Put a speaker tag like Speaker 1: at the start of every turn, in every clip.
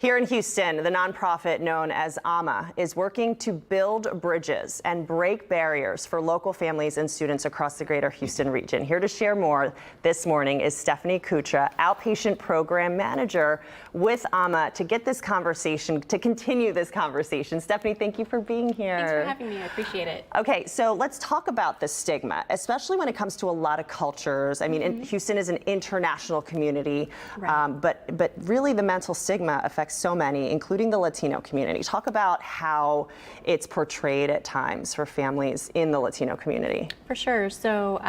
Speaker 1: Here in Houston, the nonprofit known as AAMA is working to build bridges and break barriers for local families and students across the greater Houston region. Here to share more this morning is Stephanie Kutra, Outpatient Program Manager with AAMA, to get this conversation, to continue this conversation. Stephanie, thank you for being here.
Speaker 2: Thanks for having me. I appreciate it.
Speaker 1: Okay, so let's talk about the stigma, especially when it comes to a lot of cultures. I mean, Houston is an international community,
Speaker 2: Right.
Speaker 1: but really the mental stigma affects so many, including the Latino community. Talk about how it's portrayed at times for families in the Latino community.
Speaker 2: For sure. So,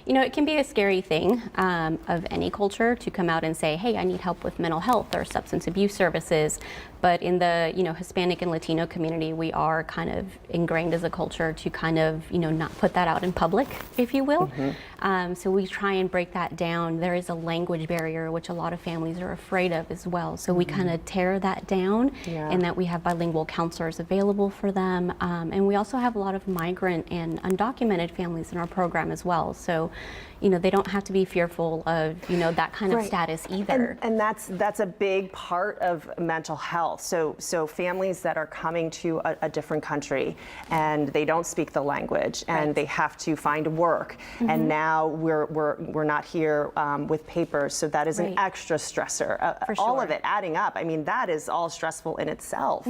Speaker 2: it can be a scary thing of any culture to come out and say, hey, I need help with mental health or substance abuse services. But in the, Hispanic and Latino community, we are kind of ingrained as a culture to kind of, not put that out in public, if you will. So we try and break that down. There is a language barrier, which a lot of families are afraid of as well. So we kind of tear that down, and that we have bilingual counselors available for them. And we also have a lot of migrant and undocumented families in our program as well. So, they don't have to be fearful of, that kind of status either.
Speaker 1: And that's a big part of mental health. So families that are coming to a different country and they don't speak the language and they have to find work, and now we're not here with papers, so that is an extra stressor. All of it adding up. I mean, that is all stressful in itself.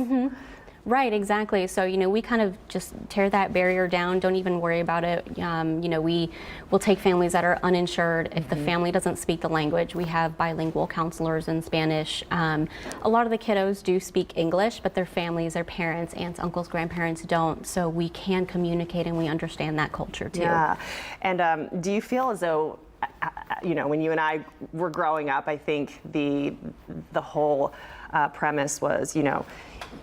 Speaker 2: Right, exactly. So, we kind of just tear that barrier down. Don't even worry about it. We will take families that are uninsured. If the family doesn't speak the language, we have bilingual counselors in Spanish. A lot of the kiddos do speak English, but their families, their parents, aunts, uncles, grandparents don't. So we can communicate and we understand that culture too.
Speaker 1: Yeah. And do you feel as though, when you and I were growing up, I think the whole premise was,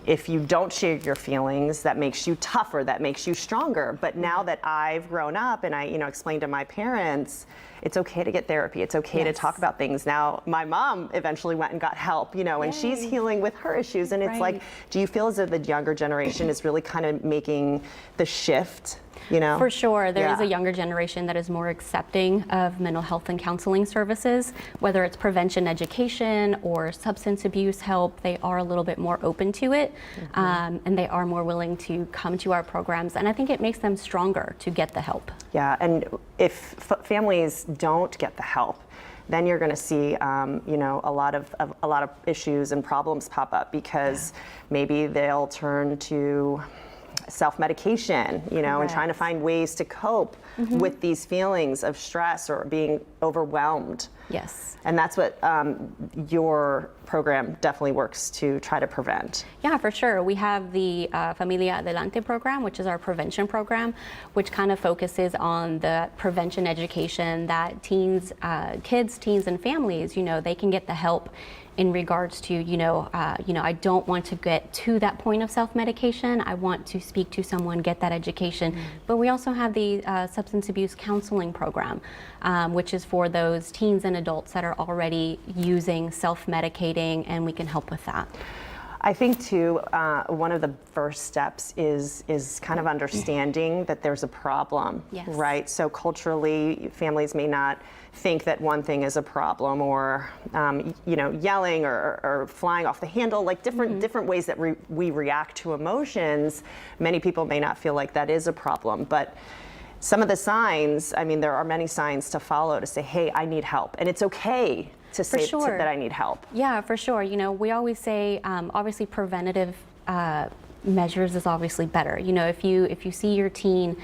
Speaker 1: if you don't share your feelings, that makes you tougher, that makes you stronger. But now that I've grown up and I, explained to my parents, it's okay to get therapy. It's okay to talk about things. Now, my mom eventually went and got help, and she's healing with her issues. And it's like, do you feel as though the younger generation is really kind of making the shift?
Speaker 2: For sure. There is a younger generation that is more accepting of mental health and counseling services, whether it's prevention education or substance abuse help. They are a little bit more open to it, and they are more willing to come to our programs. And I think it makes them stronger to get the help.
Speaker 1: Yeah, and if families don't get the help, then you're going to see, a lot of issues and problems pop up, because maybe they'll turn to self-medication, and trying to find ways to cope with these feelings of stress or being overwhelmed.
Speaker 2: Yes.
Speaker 1: And that's what your program definitely works to try to prevent.
Speaker 2: Yeah, for sure. We have the Familia Adelante program, which is our prevention program, which kind of focuses on the prevention education that kids, teens, and families, they can get the help in regards to, I don't want to get to that point of self-medication. I want to speak to someone, get that education. But we also have the substance abuse counseling program, which is for those teens and adults that are already using self-medicating, and we can help with that.
Speaker 1: I think too, one of the first steps is kind of understanding that there's a problem, right? So culturally, families may not think that one thing is a problem, or yelling or flying off the handle, like different ways that we react to emotions. Many people may not feel like that is a problem, but some of the signs, I mean, there are many signs to follow to say, hey, I need help, and it's okay to say that I need help.
Speaker 2: Yeah, for sure. We always say, obviously preventative measures is obviously better. If you see your teen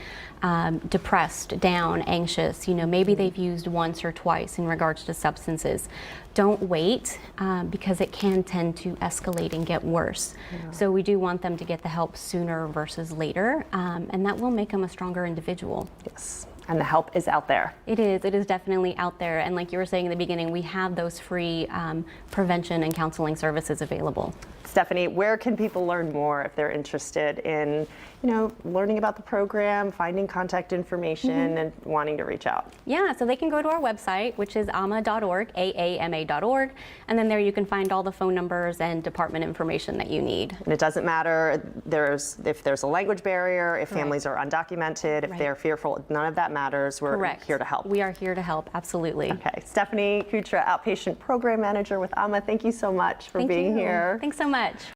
Speaker 2: depressed, down, anxious, maybe they've used once or twice in regards to substances, don't wait, because it can tend to escalate and get worse. So we do want them to get the help sooner versus later, and that will make them a stronger individual.
Speaker 1: Yes. And the help is out there.
Speaker 2: It is definitely out there. And like you were saying in the beginning, we have those free prevention and counseling services available.
Speaker 1: Stephanie, where can people learn more if they're interested in, learning about the program, finding contact information, and wanting to reach out?
Speaker 2: Yeah, so they can go to our website, which is aama.org, AAMA.org, and then there you can find all the phone numbers and department information that you need.
Speaker 1: And it doesn't matter if there's a language barrier, if families are undocumented, if they're fearful, none of that matters. We're here to help.
Speaker 2: We are here to help, absolutely.
Speaker 1: Okay, Stephanie Kutra, Outpatient Program Manager with AAMA, thank you so much for being here.
Speaker 2: Thanks so much.